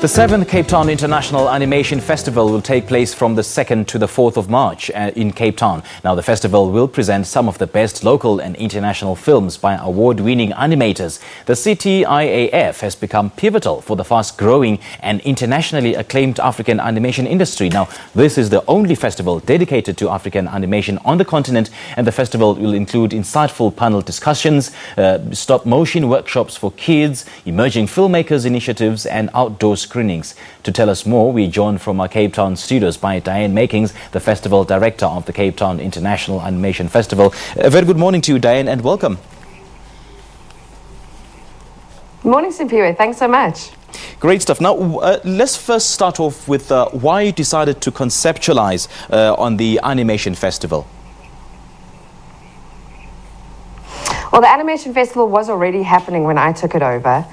The 7th Cape Town International Animation Festival will take place from the 2nd to the 4th of March in Cape Town. Now, the festival will present some of the best local and international films by award-winning animators. The CTIAF has become pivotal for the fast-growing and internationally acclaimed African animation industry. Now, this is the only festival dedicated to African animation on the continent, and the festival will include insightful panel discussions, stop-motion workshops for kids, emerging filmmakers initiatives, and outdoor screenings. To tell us more, we joined from our Cape Town studios by Dianne Makings, the festival director of the Cape Town International Animation Festival. A very good morning to you, Dianne, and welcome. Morning, Simpiwe. Thanks so much. Great stuff. Now, let's first start off with why you decided to conceptualize on the Animation Festival. Well, the Animation Festival was already happening when I took it over.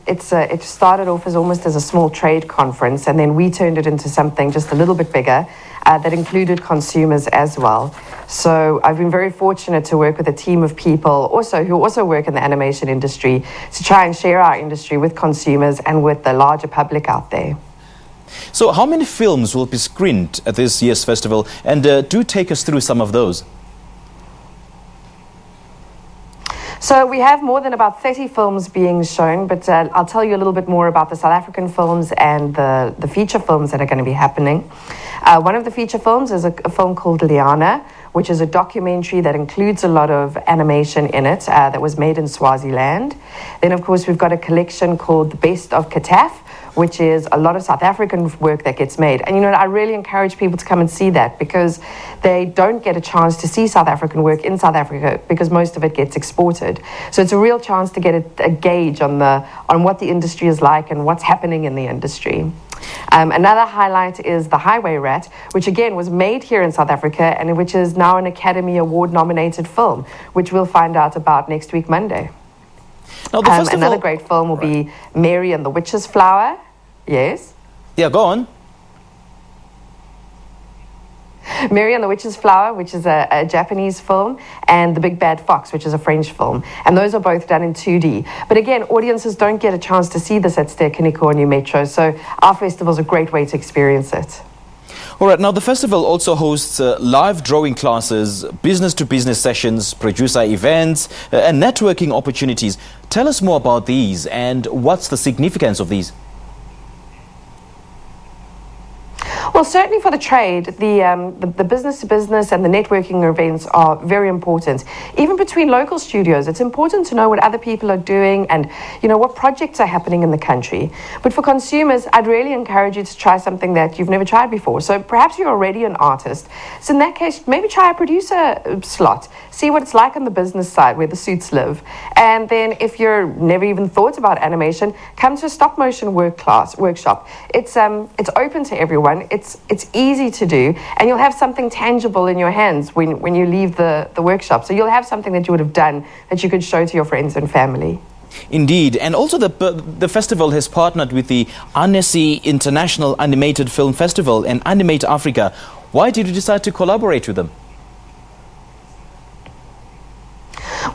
It started off as almost as a small trade conference, and then we turned it into something just a little bit bigger that included consumers as well. So I've been very fortunate to work with a team of people who also work in the animation industry to try and share our industry with consumers and with the larger public out there. So how many films will be screened at this year's festival, and do take us through some of those? So we have more than about 30 films being shown, but I'll tell you a little bit more about the South African films and the feature films that are going to be happening. One of the feature films is a film called Dianne, which is a documentary that includes a lot of animation in it that was made in Swaziland. Then, of course, we've got a collection called The Best of CTIAF, which is a lot of South African work that gets made. And, you know, I really encourage people to come and see that, because they don't get a chance to see South African work in South Africa because most of it gets exported. So it's a real chance to get a gauge on what the industry is like and what's happening in the industry. Another highlight is The Highway Rat, which again was made here in South Africa and which is now an Academy Award nominated film, which we'll find out about next week, Monday. Now, the festival... Another great film will be Mary and the Witch's Flower. Yes? Yeah, go on. Mary and the Witch's Flower, which is a Japanese film, and The Big Bad Fox, which is a French film. And those are both done in 2D. But again, audiences don't get a chance to see this at Ster-Kinekor or New Metro, so our festival is a great way to experience it. All right, now the festival also hosts live drawing classes, business-to-business sessions, producer events, and networking opportunities. Tell us more about these and what's the significance of these? Well, certainly for the trade, the business-to-business and the networking events are very important. Even between local studios, it's important to know what other people are doing and, you know, what projects are happening in the country. But for consumers, I'd really encourage you to try something that you've never tried before. So perhaps you're already an artist. So in that case, maybe try a producer slot. See what it's like on the business side where the suits live. And then if you're never even thought about animation, come to a stop-motion workshop. It's open to everyone. It's easy to do, and you'll have something tangible in your hands when you leave the workshop. So you'll have something that you would have done that you could show to your friends and family. Indeed, and also the festival has partnered with the Annecy International Animated Film Festival and Animate Africa. Why did you decide to collaborate with them?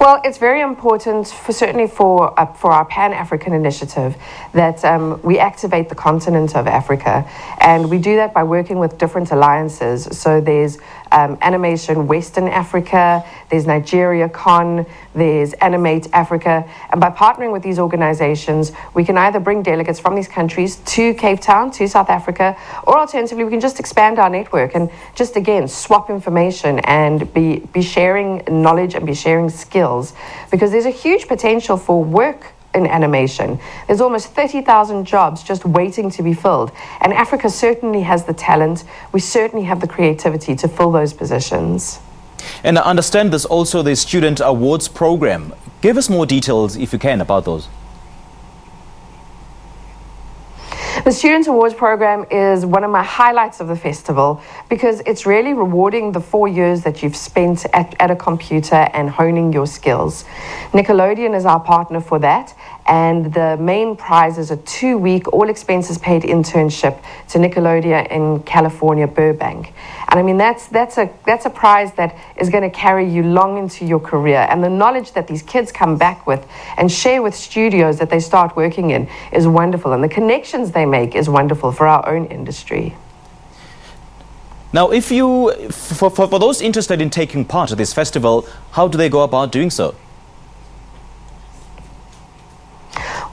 Well, it's very important, certainly for our Pan-African initiative, that we activate the continent of Africa. And we do that by working with different alliances. So there's Animation Western Africa, there's Nigeria Con, there's Animate Africa. And by partnering with these organizations, we can either bring delegates from these countries to Cape Town, to South Africa, or alternatively, we can just expand our network and just, again, swap information and be sharing knowledge and be sharing skills, because there's a huge potential for work in animation. There's almost 30,000 jobs just waiting to be filled, and Africa certainly has the talent. We certainly have the creativity to fill those positions. And I understand there's also the Student Awards program. Give us more details, if you can, about those. The Student Awards program is one of my highlights of the festival, because it's really rewarding the 4 years that you've spent at a computer and honing your skills. Nickelodeon is our partner for that, And the main prize is a 2-week, all expenses paid internship to Nickelodeon in California, Burbank. And I mean, that's a prize that is going to carry you long into your career. And the knowledge that these kids come back with and share with studios that they start working in is wonderful. And the connections they make is wonderful for our own industry. Now, if you, for those interested in taking part of this festival, how do they go about doing so?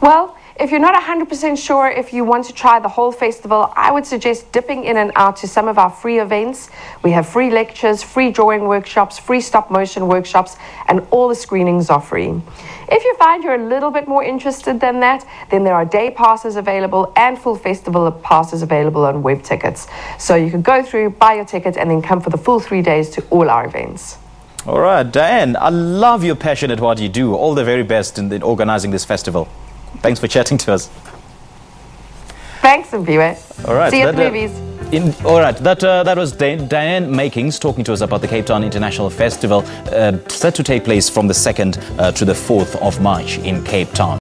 Well, if you're not 100% sure if you want to try the whole festival, I would suggest dipping in and out to some of our free events. We have free lectures, free drawing workshops, free stop motion workshops, and all the screenings are free. If you find you're a little bit more interested than that, then there are day passes available and full festival passes available on web tickets. So you can go through, buy your ticket, and then come for the full 3 days to all our events. All right, Dianne, I love your passion at what you do. All the very best in organizing this festival. Thanks for chatting to us. Thanks, Mpiwe. All right. See you at the movies. All right. That was Dianne Makings talking to us about the Cape Town International Festival, set to take place from the 2nd to the 4th of March in Cape Town.